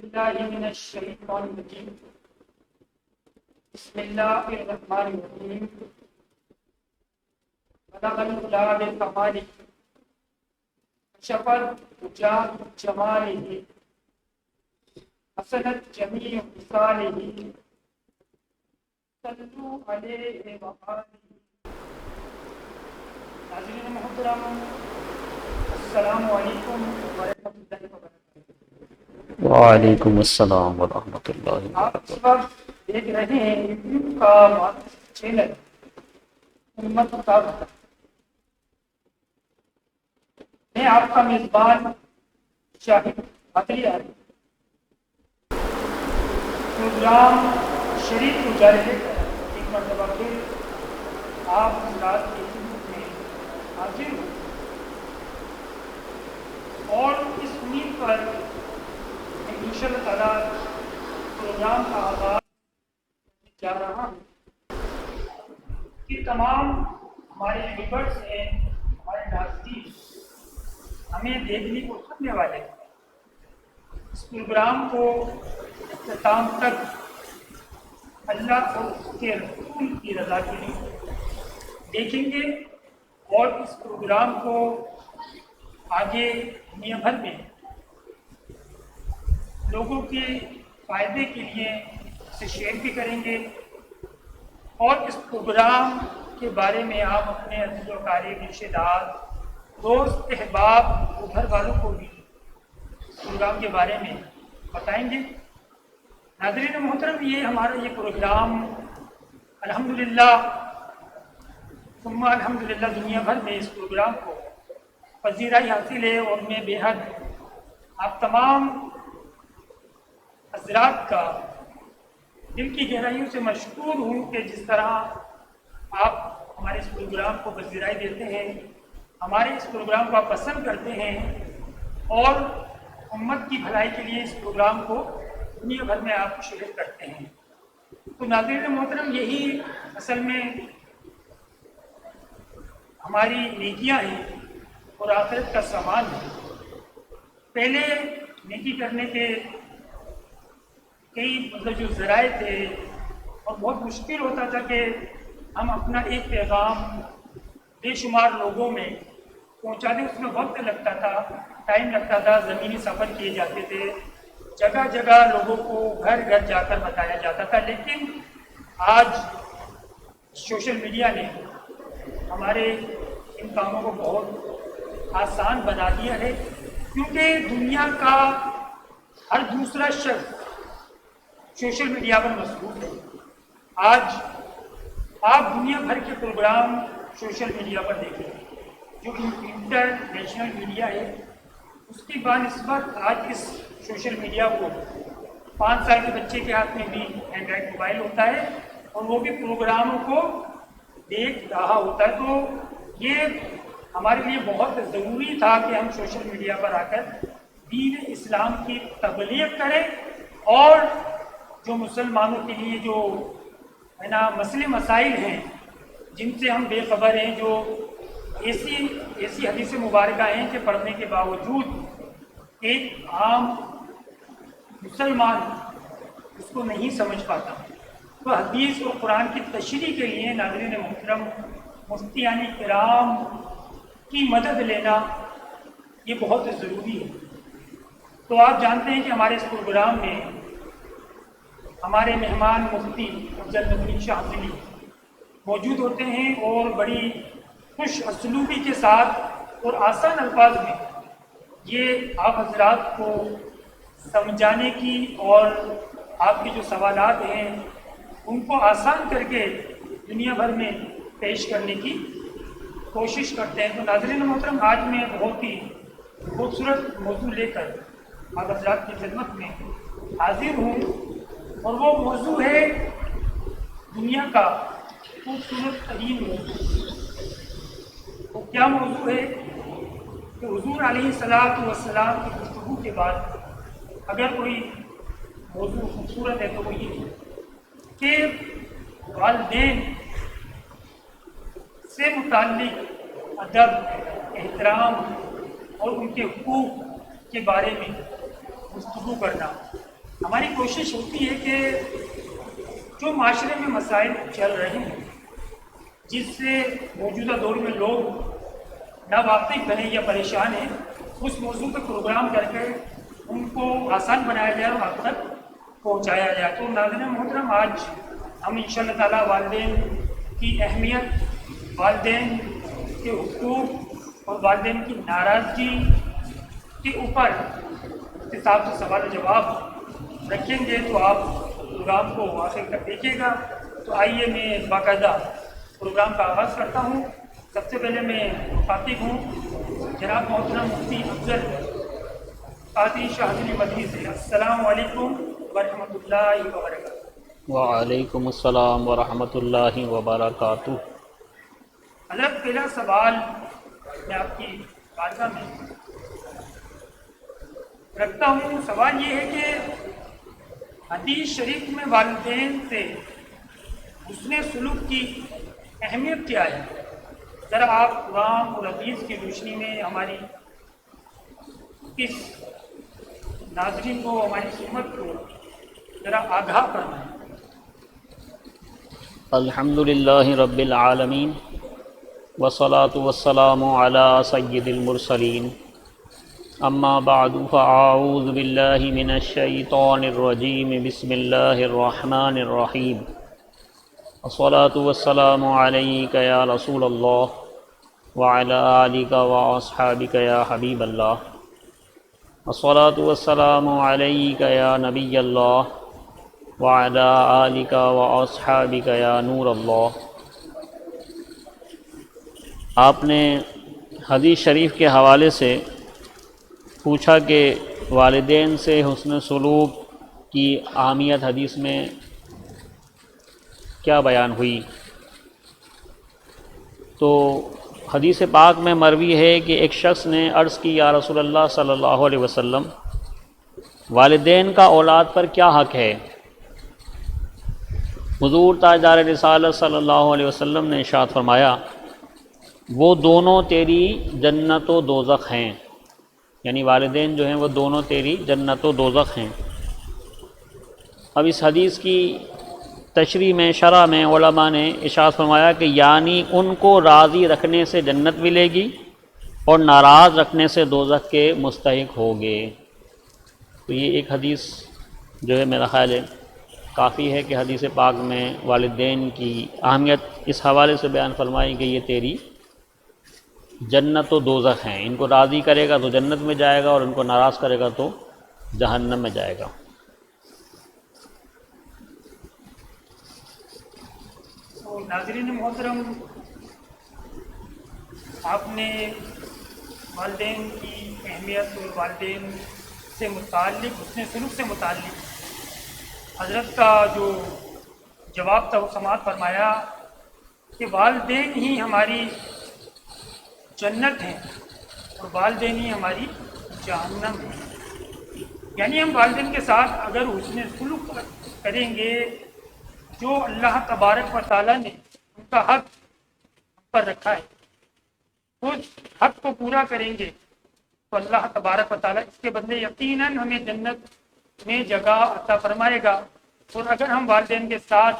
باللہ من الشیطان الرجیم بسم اللہ الرحمن الرحیم بلغ العلا بکمالہ شفت بجاہ جمالہ حسنت جمیع خصالہ صلو علیہ وآلہ۔ ناظرین محترم، السلام علیکم ورحمۃ اللہ وبرکاتہ۔ وعلیکم السلام ورحمۃ اللہ آپ اس وبرکاتہ۔ وقت دیکھ رہے ہیں یوٹیوب کا معروف چینل امت کا وطن۔ میں آپ کا میزبان شاہد عطیہ پروگرام شریف گزارے لے کر ایک مرتبہ پھر آپ حضرات کی خدمت میں حاضر ہوں، اور اس امید پر انشاءاللہ تعالیٰ پروگرام کا آغاز جا رہا ہوں کہ تمام ہمارے ویورز ہیں، ہمارے ناظرین، ہمیں دیکھنے کو سننے والے اس پروگرام کو اختتام تک اللہ اور اس کے رسول کی رضا کے لیے دیکھیں گے، اور اس پروگرام کو آگے دنیا بھر میں لوگوں کے فائدے کے لیے اسے شیئر بھی کریں گے، اور اس پروگرام کے بارے میں آپ اپنے عزیز و قریب رشتہ دار، دوست، احباب و گھر والوں کو بھی اس پروگرام کے بارے میں بتائیں گے۔ ناظرین محترم، یہ ہمارا یہ پروگرام الحمدللہ ثم الحمدللہ دنیا بھر میں اس پروگرام کو پذیرائی حاصل ہے، اور میں بے حد آپ تمام حضرات کا دل کی گہرائیوں سے مشکور ہوں کہ جس طرح آپ ہمارے اس پروگرام کو پذیرائی دیتے ہیں، ہمارے اس پروگرام کو آپ پسند کرتے ہیں، اور امت کی بھلائی کے لیے اس پروگرام کو دنیا بھر میں آپ شیئر کرتے ہیں۔ تو ناظرین محترم، یہی اصل میں ہماری نیکیاں ہیں اور آخرت کا سامان ہے۔ پہلے نیکی کرنے کے کئی جو ذرائع تھے، اور بہت مشکل ہوتا تھا کہ ہم اپنا ایک پیغام بے شمار لوگوں میں پہنچا دیں۔ اس میں وقت لگتا تھا، ٹائم لگتا تھا، زمینی سفر کیے جاتے تھے، جگہ جگہ لوگوں کو گھر گھر جا کر بتایا جاتا تھا۔ لیکن آج سوشل میڈیا نے ہمارے ان کاموں کو بہت آسان بنا دیا ہے، کیونکہ دنیا کا ہر دوسرا شخص سوشل میڈیا پر مصروف ہے۔ آج آپ دنیا بھر کے پروگرام سوشل میڈیا پر دیکھیں، جو انٹرنیشنل میڈیا ہے، اس کی بانسبت آج اس سوشل میڈیا کو 5 سال کے بچے کے ہاتھ میں بھی اینڈرائڈ موبائل ہوتا ہے، اور وہ بھی پروگراموں کو دیکھ رہا ہوتا ہے۔ تو یہ ہمارے لیے بہت ضروری تھا کہ ہم سوشل میڈیا پر آ کر دین اسلام کی تبلیغ کریں، اور جو مسلمانوں کے لیے جو ہے نا مسئلے مسائل ہیں جن سے ہم بے خبر ہیں، جو ایسی حدیث مبارکہ ہیں کہ پڑھنے کے باوجود ایک عام مسلمان اس کو نہیں سمجھ پاتا، تو حدیث اور قرآن کی تشریح کے لیے ناظرین محترم مفتیان کرام کی مدد لینا یہ بہت ضروری ہے۔ تو آپ جانتے ہیں کہ ہمارے اس پروگرام میں ہمارے مہمان مفتی افضل ندوی شاہ ضلی موجود ہوتے ہیں، اور بڑی خوش اسلوبی کے ساتھ اور آسان الفاظ میں یہ آپ حضرات کو سمجھانے کی اور آپ کے جو سوالات ہیں ان کو آسان کر کے دنیا بھر میں پیش کرنے کی کوشش کرتے ہیں۔ تو ناظرین محترم، آج میں بہت ہی خوبصورت موضوع لے کر آپ حضرات کی خدمت میں حاضر ہوں، اور وہ موضوع ہے دنیا کا خوبصورت ترین موضوع۔ وہ کیا موضوع ہے کہ حضور علیہ الصلاۃ والسلام کی گفتگو کے بعد اگر کوئی موضوع خوبصورت ہے تو وہ یہ ہے کہ والدین سے متعلق ادب، احترام اور ان کے حقوق کے بارے میں گفتگو کرنا۔ ہماری کوشش ہوتی ہے کہ جو معاشرے میں مسائل چل رہے ہیں جس سے موجودہ دور میں لوگ ناواقف ہیں یا پریشان ہیں، اس موضوع پہ پروگرام کر کے ان کو آسان بنایا جائے اور آپ تک پہنچایا جائے۔ تو ناظرین محترم، آج ہم ان شاء اللہ تعالیٰ والدین کی اہمیت، والدین کے حقوق اور والدین کی ناراضگی کے اوپر اختصاص سے سوال و جواب رکھیں گے، تو آپ پروگرام کو آخر تک دیکھیے گا۔ تو آئیے میں باقاعدہ پروگرام کا آغاز کرتا ہوں۔ سب سے پہلے میں مخاطب ہوں جناب محترم مفتی افضل قادری شاہدری مدنی سے۔ السلام علیکم ورحمۃ اللہ وبرکاتہ۔ وعلیکم السلام ورحمۃ اللہ وبرکاتہ۔ حضرت، پہلا سوال میں آپ کی بارگاہ میں رکھتا ہوں۔ سوال یہ ہے کہ حدیث شریف میں والدین سے حسن سلوک کی اہمیت کیا ہے؟ ذرا آپ قرآن اور حدیث کی روشنی میں ہماری اس ناظرین کو، ہماری خدمت کو ذرا آگاہ فرمائیں۔ الحمد للہ رب العالمین والصلاة والسلام علی سید المرسلین، اما بعد فاعوذ باللہ من الشیطان الرجیم، بسم اللہ الرحمن الرحیم۔ الصلاة والسلام علیک یا رسول اللہ وعلی آلک واصحابک یا حبیب اللہ۔ الصلاة والسلام علیک یا نبی اللہ وعلی آلک واصحابک یا نور اللہ۔ آپ نے حدیث شریف کے حوالے سے پوچھا کہ والدین سے حسن سلوک کی اہمیت حدیث میں کیا بیان ہوئی؟ تو حدیث پاک میں مروی ہے کہ ایک شخص نے عرض کی، یا رسول اللہ صلی اللہ علیہ وسلم، والدین کا اولاد پر کیا حق ہے؟ حضور تاجدار رسالت صلی اللہ علیہ وسلم نے ارشاد فرمایا، وہ دونوں تیری جنت و دوزخ ہیں، یعنی والدین جو ہیں وہ دونوں تیری جنت و دوزخ ہیں۔ اب اس حدیث کی تشریح میں، شرح میں علماء نے ارشاد فرمایا کہ یعنی ان کو راضی رکھنے سے جنت ملے گی اور ناراض رکھنے سے دوزخ کے مستحق ہوگے۔ تو یہ ایک حدیث جو ہے میرا خیال ہے کافی ہے کہ حدیث پاک میں والدین کی اہمیت اس حوالے سے بیان فرمائی کہ یہ تیری جنت و دوزخ ہیں، ان کو راضی کرے گا تو جنت میں جائے گا اور ان کو ناراض کرے گا تو جہنم میں جائے گا۔ تو ناظرین محترم، آپ نے والدین کی اہمیت اور والدین سے متعلق، حسن سلوک سے متعلق حضرت کا جو جواب تھا وہ سماعت فرمایا کہ والدین ہی ہماری جنت ہیں اور والدین ہی ہماری جہنم ہے۔ یعنی ہم والدین کے ساتھ اگر حسن سلوک کریں گے، جو اللہ تبارک و تعالیٰ نے ان کا حق ہم پر رکھا ہے، اس حق کو پورا کریں گے تو اللہ تبارک و تعالیٰ اس کے بدلے یقیناً ہمیں جنت میں جگہ عطا فرمائے گا۔ اور اگر ہم والدین کے ساتھ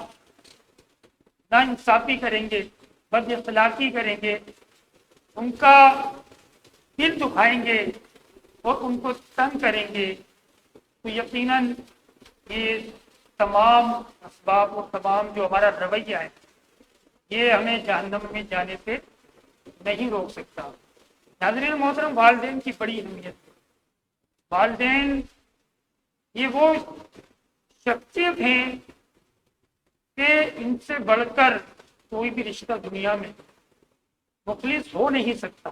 ناانصافی کریں گے، بد اخلاقی کریں گے، ان کا دل دکھائیں گے اور ان کو تنگ کریں گے، تو یقیناً یہ تمام اسباب اور تمام جو ہمارا رویہ ہے یہ ہمیں جہنم میں جانے سے نہیں روک سکتا۔ ناظرین محترم، والدین کی بڑی اہمیت ہے۔ والدین یہ وہ شخصیت ہیں کہ ان سے بڑھ کر کوئی بھی رشتہ دنیا میں مخلص ہو نہیں سکتا۔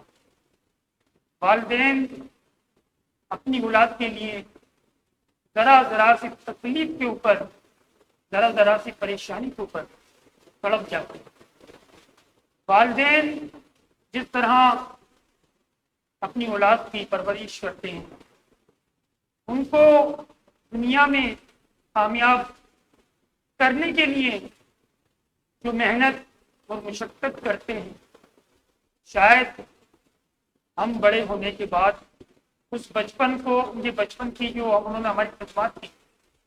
والدین اپنی اولاد کے لیے ذرا ذرا سی تکلیف کے اوپر، ذرا ذرا سی پریشانی کے اوپر تڑپ جاتے ہیں۔ والدین جس طرح اپنی اولاد کی پرورش کرتے ہیں، ان کو دنیا میں کامیاب کرنے کے لیے جو محنت اور مشقت کرتے ہیں، شاید ہم بڑے ہونے کے بعد اس بچپن کو، یہ بچپن کی جو انہوں نے ہماری خدمات کی،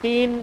3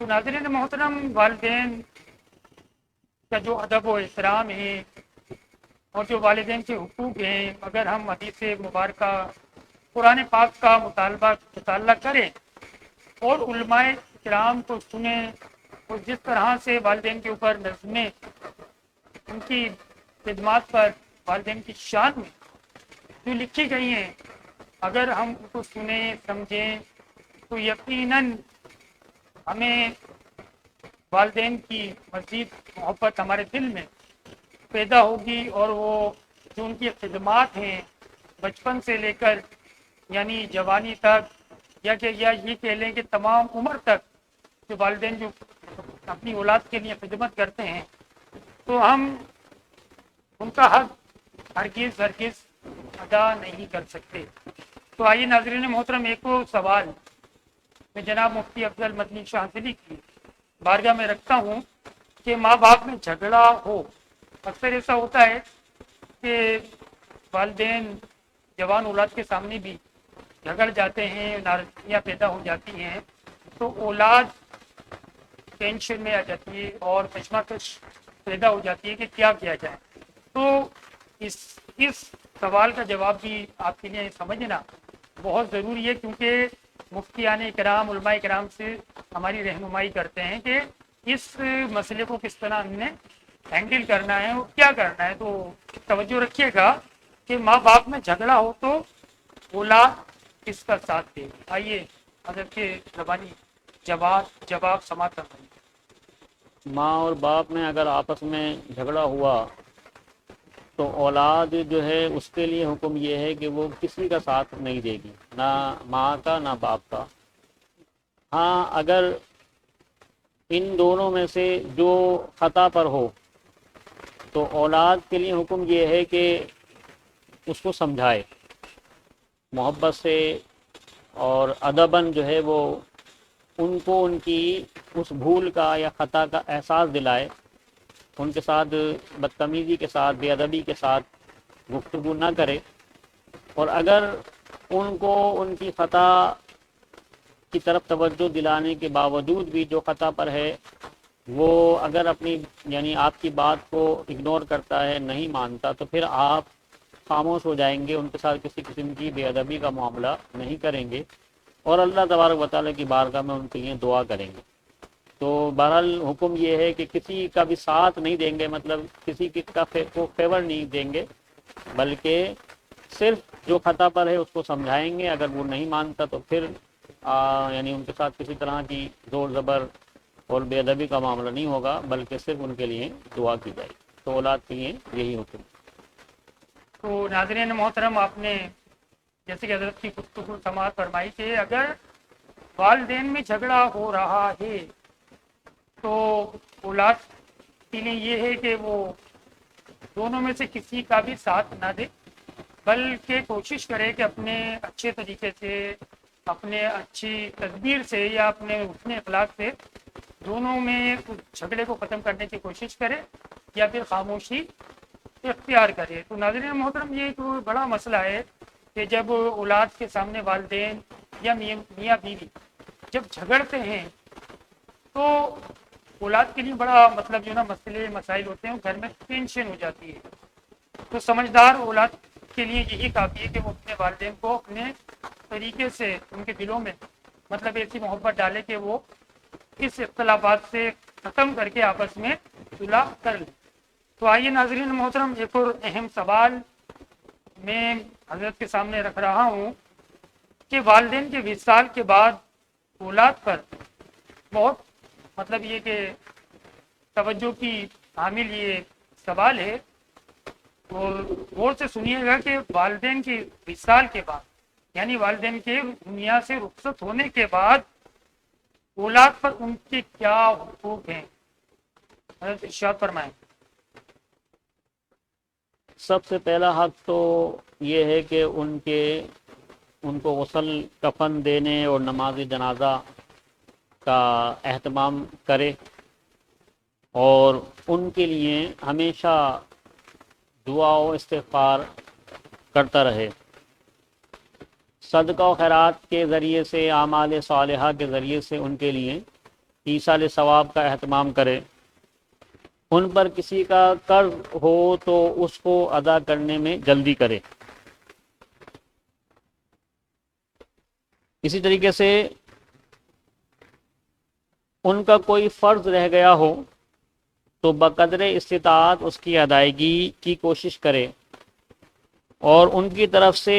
تو ناظرین محترم، والدین کا جو ادب و احترام ہے اور جو والدین کے حقوق ہیں، اگر ہم حدیث مبارکہ قرآن پاک کا مطالعہ کریں اور علماء کرام کو سنیں، اور جس طرح سے والدین کے اوپر نظمیں ان کی خدمات پر والدین کی شان میں جو لکھی گئی ہیں، اگر ہم ان کو سنیں سمجھیں تو یقیناً ہمیں والدین کی مزید محبت ہمارے دل میں پیدا ہوگی، اور وہ جو ان کی خدمات ہیں بچپن سے لے کر یعنی جوانی تک، یا یہ کہہ لیں کہ تمام عمر تک جو والدین جو اپنی اولاد کے لیے خدمت کرتے ہیں، تو ہم ان کا حق ہرگز ادا نہیں کر سکتے۔ تو آئیے ناظرین محترم، ایک اور سوال میں جناب مفتی افضل مدنی شاذلی کی بارگاہ میں رکھتا ہوں کہ ماں باپ میں جھگڑا ہو، اکثر ایسا ہوتا ہے کہ والدین جوان اولاد کے سامنے بھی جھگڑ جاتے ہیں، ناراضگیاں پیدا ہو جاتی ہیں، تو اولاد ٹینشن میں آ جاتی ہے اور کشمکش پیدا ہو جاتی ہے کہ کیا کیا جائے۔ تو اس سوال کا جواب بھی آپ کے لیے سمجھنا بہت ضروری ہے، کیونکہ مفتیان کرام علماء کرام سے ہماری رہنمائی کرتے ہیں کہ اس مسئلے کو کس طرح ہم نے ہینڈل کرنا ہے اور کیا کرنا ہے۔ تو توجہ رکھیے گا کہ ماں باپ میں جھگڑا ہو تو اولاد کس کا ساتھ دے۔ آئیے حضرت کے زبانی جواب سماعت کرتے ہیں۔ ماں اور باپ میں اگر آپس میں جھگڑا ہوا تو اولاد جو ہے اس کے لیے حکم یہ ہے کہ وہ کسی کا ساتھ نہیں دے گی، نہ ماں کا نہ باپ کا۔ ہاں، اگر ان دونوں میں سے جو خطا پر ہو تو اولاد کے لیے حکم یہ ہے کہ اس کو سمجھائے، محبت سے اور ادباً جو ہے وہ ان کو ان کی اس بھول کا یا خطا کا احساس دلائے، ان کے ساتھ بدتمیزی کے ساتھ بے ادبی کے ساتھ گفتگو نہ کرے، اور اگر ان کو ان کی خطا کی طرف توجہ دلانے کے باوجود بھی جو خطا پر ہے وہ اگر اپنی یعنی آپ کی بات کو اگنور کرتا ہے، نہیں مانتا، تو پھر آپ خاموش ہو جائیں گے، ان کے ساتھ کسی قسم کی بے ادبی کا معاملہ نہیں کریں گے، اور اللہ تبارک و تعالیٰ کی بارگاہ میں ان کے لیے دعا کریں گے۔ تو بہرحال حکم یہ ہے کہ کسی کا بھی ساتھ نہیں دیں گے، مطلب کسی کا کو فیور نہیں دیں گے، بلکہ صرف جو خطا پر ہے اس کو سمجھائیں گے، اگر وہ نہیں مانتا تو پھر یعنی ان کے ساتھ کسی طرح کی زور زبر اور بے ادبی کا معاملہ نہیں ہوگا، بلکہ صرف ان کے لیے دعا کی جائے۔ تو اولاد کے لیے یہی حکم۔ تو ناظرین محترم، آپ نے جیسے کہ حضرت کی گفتگو سماعت فرمائی کہ اگر والدین میں جھگڑا ہو رہا ہے تو اولاد کے لیے یہ ہے کہ وہ دونوں میں سے کسی کا بھی ساتھ نہ دے، بلکہ کوشش کرے کہ اپنے اچھے طریقے سے، اپنے اچھی تدبیر سے یا اپنے حسن اخلاق سے دونوں میں جھگڑے کو ختم کرنے کی کوشش کرے، یا پھر خاموشی اختیار کرے۔ تو ناظرین محترم، یہ ایک بڑا مسئلہ ہے کہ جب اولاد کے سامنے والدین یا میاں بیوی جب جھگڑتے ہیں تو اولاد کے لیے بڑا مطلب جو نا مسئلے مسائل ہوتے ہیں، گھر میں ٹینشن ہو جاتی ہے۔ تو سمجھدار اولاد کے لیے یہی کافی ہے کہ وہ اپنے والدین کو اپنے طریقے سے ان کے دلوں میں مطلب ایسی محبت ڈالے کہ وہ اس اختلافات سے ختم کر کے آپس میں صلح کر لیں۔ تو آئیے ناظرین محترم، ایک اور اہم سوال میں حضرت کے سامنے رکھ رہا ہوں کہ والدین کے وصال کے بعد اولاد پر بہت مطلب یہ کہ توجہ کی حامل یہ سوال ہے، اور غور سے سنیے گا کہ والدین کے وصال کے بعد یعنی والدین کے دنیا سے رخصت ہونے کے بعد اولاد پر ان کے کیا حقوق ہیں، حضرت ارشاد فرمائیں۔ سب سے پہلا حق تو یہ ہے کہ ان کو غسل کفن دینے اور نماز جنازہ کا اہتمام کرے، اور ان کے لیے ہمیشہ دعا و استغفار کرتا رہے، صدقہ و خیرات کے ذریعے سے، اعمال صالحہ کے ذریعے سے ان کے لیے ایصال ثواب کا اہتمام کرے، ان پر کسی کا قرض ہو تو اس کو ادا کرنے میں جلدی کرے۔ اسی طریقے سے ان کا کوئی فرض رہ گیا ہو تو بقدر استطاعت اس کی ادائیگی کی کوشش کرے، اور ان کی طرف سے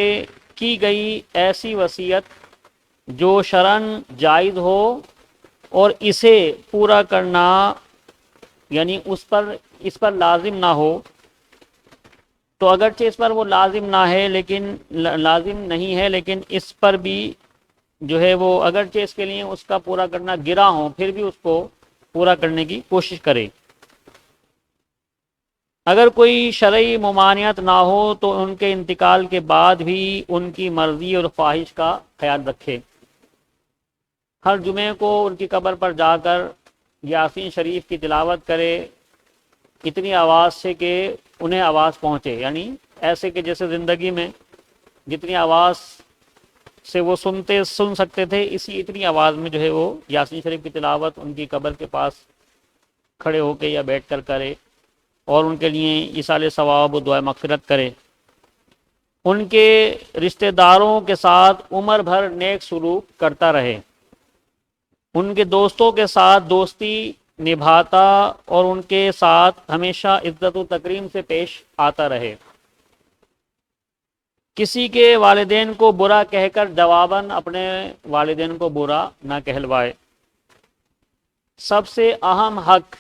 کی گئی ایسی وصیت جو شرعاً جائز ہو اور اسے پورا کرنا یعنی اس پر لازم نہ ہو، تو اگرچہ اس پر وہ لازم نہ ہے لیکن لازم نہیں ہے، لیکن اس پر بھی جو ہے وہ اگرچہ اس کے لیے اس کا پورا کرنا گرا ہو، پھر بھی اس کو پورا کرنے کی کوشش کرے۔ اگر کوئی شرعی ممانعت نہ ہو تو ان کے انتقال کے بعد بھی ان کی مرضی اور خواہش کا خیال رکھے۔ ہر جمعے کو ان کی قبر پر جا کر یاسین شریف کی تلاوت کرے، اتنی آواز سے کہ انہیں آواز پہنچے، یعنی ایسے کہ جیسے زندگی میں جتنی آواز سے وہ سن سکتے تھے، اتنی آواز میں جو ہے وہ یاسین شریف کی تلاوت ان کی قبر کے پاس کھڑے ہو کے یا بیٹھ کر کرے، اور ان کے لیے ایصال ثواب و دعائے مغفرت کرے۔ ان کے رشتہ داروں کے ساتھ عمر بھر نیک سلوک کرتا رہے، ان کے دوستوں کے ساتھ دوستی نبھاتا اور ان کے ساتھ ہمیشہ عزت و تکریم سے پیش آتا رہے۔ کسی کے والدین کو برا کہہ کر جواباً اپنے والدین کو برا نہ کہلوائے۔ سب سے اہم حق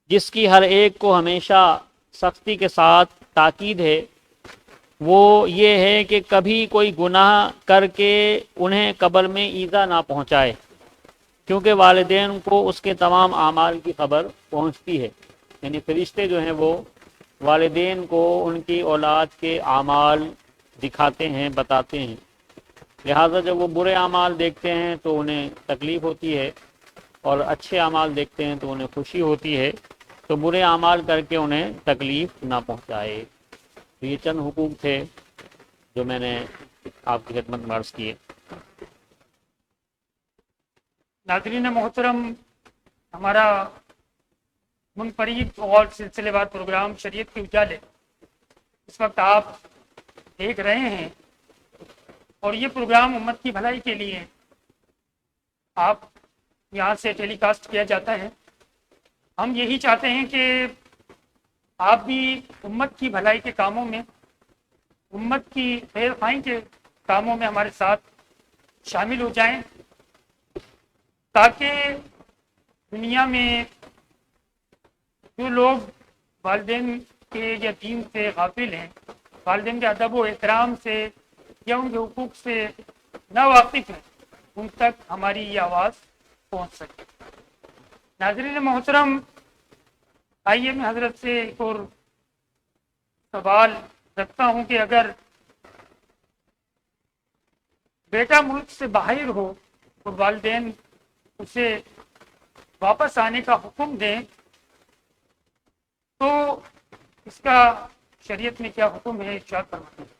جس کی ہر ایک کو ہمیشہ سختی کے ساتھ تاکید ہے، وہ یہ ہے کہ کبھی کوئی گناہ کر کے انہیں قبر میں ایذا نہ پہنچائے، کیونکہ والدین کو اس کے تمام اعمال کی خبر پہنچتی ہے، یعنی فرشتے جو ہیں وہ والدین کو ان کی اولاد کے اعمال دکھاتے ہیں، بتاتے ہیں، لہٰذا جب وہ برے اعمال دیکھتے ہیں تو انہیں تکلیف ہوتی ہے، اور اچھے اعمال دیکھتے ہیں تو انہیں خوشی ہوتی ہے، تو برے اعمال کر کے انہیں تکلیف نہ پہنچائے۔ تو یہ چند حقوق تھے جو میں نے آپ کی خدمت میں عرض کیے۔ ناظرین محترم، ہمارا منفرد اور سلسلے وار پروگرام شریعت کے اجالے اس وقت آپ دیکھ رہے ہیں، اور یہ پروگرام امت کی بھلائی کے لیے آپ یہاں سے ٹیلی کاسٹ کیا جاتا ہے۔ ہم یہی چاہتے ہیں کہ آپ بھی امت کی بھلائی کے کاموں میں، امت کی خیر خواہی کے کاموں میں ہمارے ساتھ شامل ہو جائیں، تاکہ دنیا میں جو لوگ والدین کے یا دین سے غافل ہیں، والدین کے ادب و احترام سے یا ان کے حقوق سے ناواقف ہیں، ان تک ہماری یہ آواز پہنچ سکے۔ ناظرین محترم، آئیے میں حضرت سے ایک اور سوال رکھتا ہوں کہ اگر بیٹا ملک سے باہر ہو اور والدین اسے واپس آنے کا حکم دیں تو اس کا شریعت میں کیا حکم ہے، ارشاد فرمائیں۔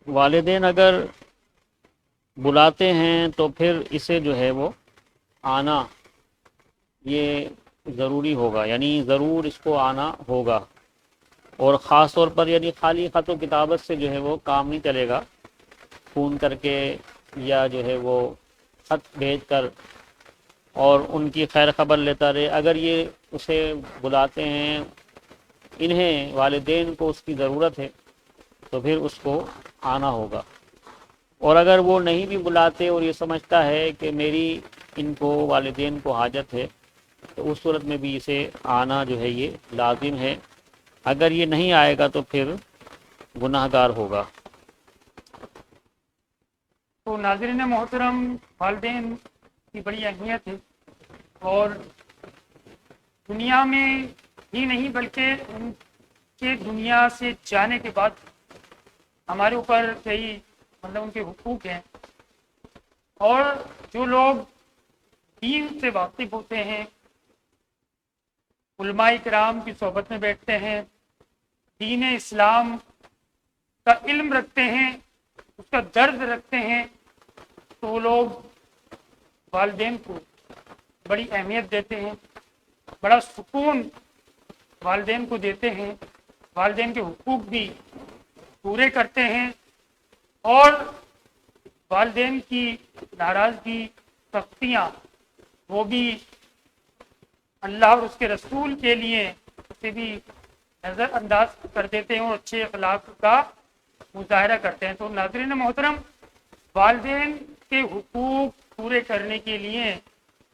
والدین اگر بلاتے ہیں تو پھر اسے جو ہے وہ آنا یہ ضروری ہوگا، یعنی ضرور اس کو آنا ہوگا، اور خاص طور پر یعنی خالی خط و کتابت سے جو ہے وہ کام نہیں چلے گا، فون کر کے یا جو ہے وہ خط بھیج کر اور ان کی خیر خبر لیتا رہے۔ اگر یہ اسے بلاتے ہیں، انہیں والدین کو اس کی ضرورت ہے، تو پھر اس کو آنا ہوگا، اور اگر وہ نہیں بھی بلاتے اور یہ سمجھتا ہے کہ میری ان کو والدین کو حاجت ہے، تو اس صورت میں بھی اسے آنا جو ہے یہ لازم ہے۔ اگر یہ نہیں آئے گا تو پھر گناہ گار ہوگا۔ تو ناظرین محترم، والدین کی بڑی اہمیت ہے، اور دنیا میں ہی نہیں بلکہ ان کے دنیا سے جانے کے بعد ہمارے اوپر کئی ان کے حقوق ہیں، اور جو لوگ دین سے واقف ہوتے ہیں، علماء کرام کی صحبت میں بیٹھتے ہیں، دین اسلام کا علم رکھتے ہیں، اس کا درد رکھتے ہیں، تو وہ لوگ والدین کو بڑی اہمیت دیتے ہیں، بڑا سکون والدین کو دیتے ہیں، والدین کے حقوق بھی پورے کرتے ہیں، اور والدین کی ناراضگی، سختیاں وہ بھی اللہ اور اس کے رسول کے لیے اسے بھی نظر انداز کر دیتے ہیں اور اچھے اخلاق کا مظاہرہ کرتے ہیں۔ تو ناظرین محترم، والدین کے حقوق پورے کرنے کے لیے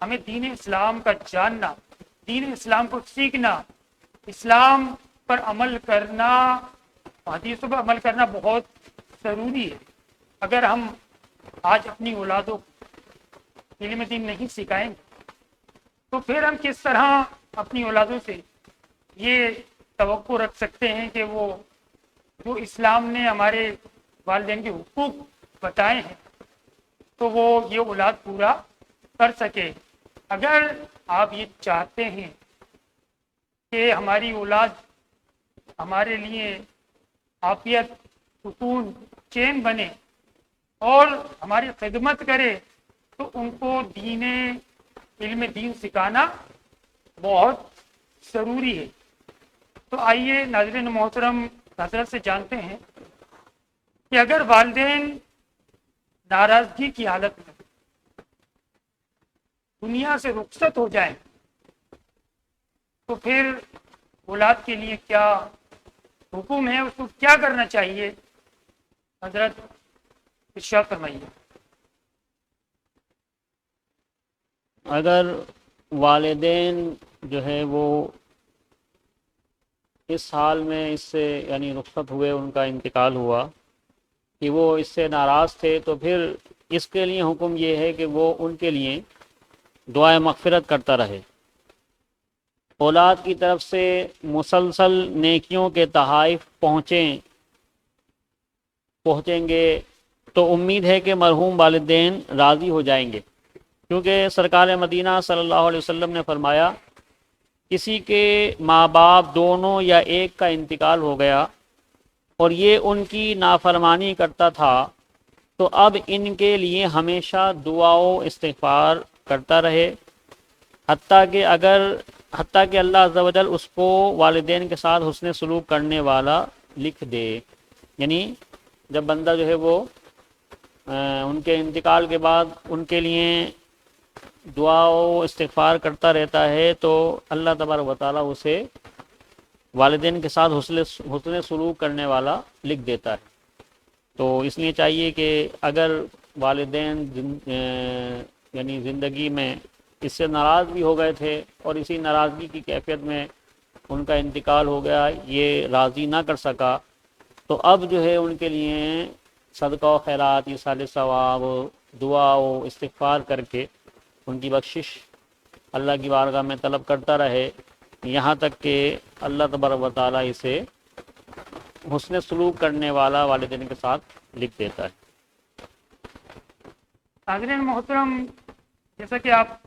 ہمیں دین اسلام کا جاننا، دین اسلام کو سیکھنا، اسلام پر عمل کرنا، حدیثوں پر عمل کرنا بہت ضروری ہے۔ اگر ہم آج اپنی اولادوں کو علم دین نہیں سکھائیں گے تو پھر ہم کس طرح اپنی اولادوں سے یہ توقع رکھ سکتے ہیں کہ وہ جو اسلام نے ہمارے والدین کے حقوق بتائے ہیں تو وہ یہ اولاد پورا کر سکے۔ اگر آپ یہ چاہتے ہیں کہ ہماری اولاد ہمارے لیے عافیت، سکون، چین بنے اور ہماری خدمت کرے تو ان کو علم دین سکھانا بہت ضروری ہے۔ تو آئیے ناظرین محترم حضرت سے جانتے ہیں کہ اگر والدین ناراضگی کی حالت میں دنیا سے رخصت ہو جائیں تو پھر اولاد کے لیے کیا حکم ہے، اس کو کیا کرنا چاہیے؟ حضرت ارشاد فرمائیے۔ اگر والدین جو ہے وہ اس حال میں اس سے یعنی رخصت ہوئے، ان کا انتقال ہوا کہ وہ اس سے ناراض تھے، تو پھر اس کے لیے حکم یہ ہے کہ وہ ان کے لیے دعائے مغفرت کرتا رہے، اولاد کی طرف سے مسلسل نیکیوں کے تحائف پہنچیں گے تو امید ہے کہ مرحوم والدین راضی ہو جائیں گے، کیونکہ سرکار مدینہ صلی اللہ علیہ وسلم نے فرمایا کسی کے ماں باپ دونوں یا ایک کا انتقال ہو گیا اور یہ ان کی نافرمانی کرتا تھا تو اب ان کے لیے ہمیشہ دعا و استغفار کرتا رہے، حتیٰ کہ اللہ عز و جل اس کو والدین کے ساتھ حسن سلوک کرنے والا لکھ دے۔ یعنی جب بندہ جو ہے وہ ان کے انتقال کے بعد ان کے لیے دعا و استغفار کرتا رہتا ہے تو اللہ تبارک و تعالیٰ اسے والدین کے ساتھ حسن سلوک کرنے والا لکھ دیتا ہے۔ تو اس لیے چاہیے کہ اگر والدین یعنی زندگی میں اس سے ناراض بھی ہو گئے تھے اور اسی ناراضگی کی کیفیت میں ان کا انتقال ہو گیا، یہ راضی نہ کر سکا، تو اب جو ہے ان کے لیے صدقہ و خیرات، ایصال ثواب، دعا و استغفار کر کے ان کی بخشش اللہ کی بارگاہ میں طلب کرتا رہے، یہاں تک کہ اللہ تبارک و تعالیٰ اسے حسن سلوک کرنے والا والدین کے ساتھ لکھ دیتا ہے۔ ناظرین محترم، جیسا کہ آپ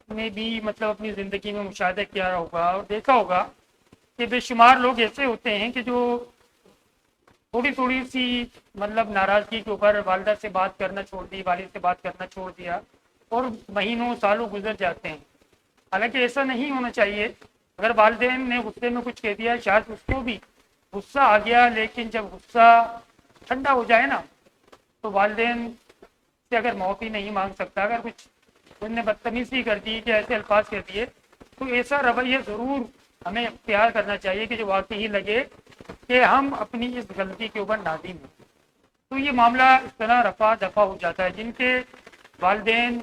نے بھی اپنی زندگی میں مشاہدہ کیا ہوگا اور دیکھا ہوگا کہ بے شمار لوگ ایسے ہوتے ہیں کہ جو تھوڑی سی ناراضگی کے اوپر والدہ سے بات کرنا چھوڑ دی، والد سے بات کرنا چھوڑ دیا اور مہینوں سالوں گزر جاتے ہیں۔ حالانکہ ایسا نہیں ہونا چاہیے۔ اگر والدین نے غصے میں کچھ کہہ دیا، شاید اس کو بھی غصہ آ گیا، لیکن جب غصہ ٹھنڈا ہو جائے نا تو والدین سے اگر معافی نہیں مانگ سکتا، اگر کچھ ان نے بدتمیزی کر دی کہ ایسے الفاظ کہہ دیے، تو ایسا رویہ ضرور ہمیں اختیار کرنا چاہیے کہ جو واقعی لگے کہ ہم اپنی اس غلطی کے اوپر نادم ہیں۔ تو یہ معاملہ اس طرح رفع دفع ہو جاتا ہے۔ جن کے والدین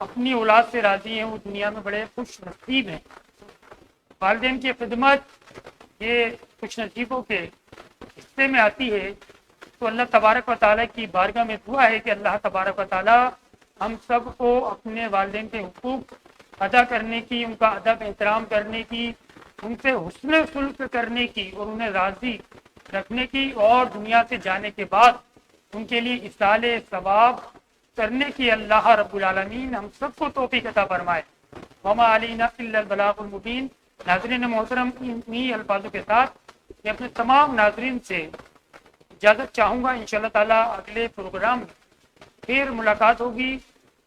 اپنی اولاد سے راضی ہیں وہ دنیا میں بڑے خوش نصیب ہیں۔ والدین کی خدمت یہ خوش نصیبوں کے حصے میں آتی ہے۔ تو اللہ تبارک و تعالیٰ کی بارگاہ میں دعا ہے کہ اللہ تبارک و تعالیٰ ہم سب کو اپنے والدین کے حقوق ادا کرنے کی، ان کا ادب احترام کرنے کی، ان سے حسن سلوک کرنے کی اور انہیں راضی رکھنے کی، اور دنیا سے جانے کے بعد ان کے لیے ایصال ثواب کرنے کی اللہ رب العالمین ہم سب کو توفیق عطا فرمائے۔ وما علینا الا البلاغ المبین۔ ناظرین محترم، انہی الفاظوں کے ساتھ میں اپنے تمام ناظرین سے اجازت چاہوں گا۔ انشاءاللہ تعالیٰ اگلے پروگرام میں پھر ملاقات ہوگی.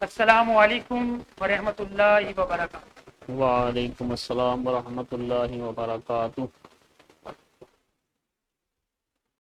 السلام علیکم ورحمۃ اللہ وبرکاتہ. وعلیکم السلام ورحمۃ اللہ وبرکاتہ.